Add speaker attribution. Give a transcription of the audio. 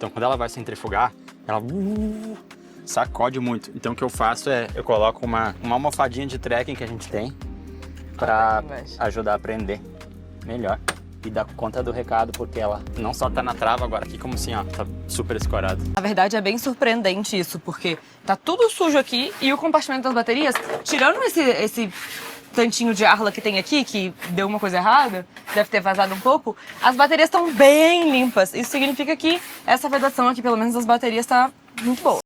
Speaker 1: Então quando ela vai centrifugar, ela sacode muito. Então o que eu faço é, eu coloco uma almofadinha de trekking que a gente tem pra ajudar a prender melhor. E dar conta do recado, porque ela não só tá na trava agora aqui, como assim, ó, tá super escorado.
Speaker 2: Na verdade é bem surpreendente isso, porque tá tudo sujo aqui e o compartimento das baterias, tirando esse tantinho de arla que tem aqui, que deu uma coisa errada, deve ter vazado um pouco, as baterias estão bem limpas. Isso significa que essa vedação aqui, pelo menos das baterias, tá muito boa.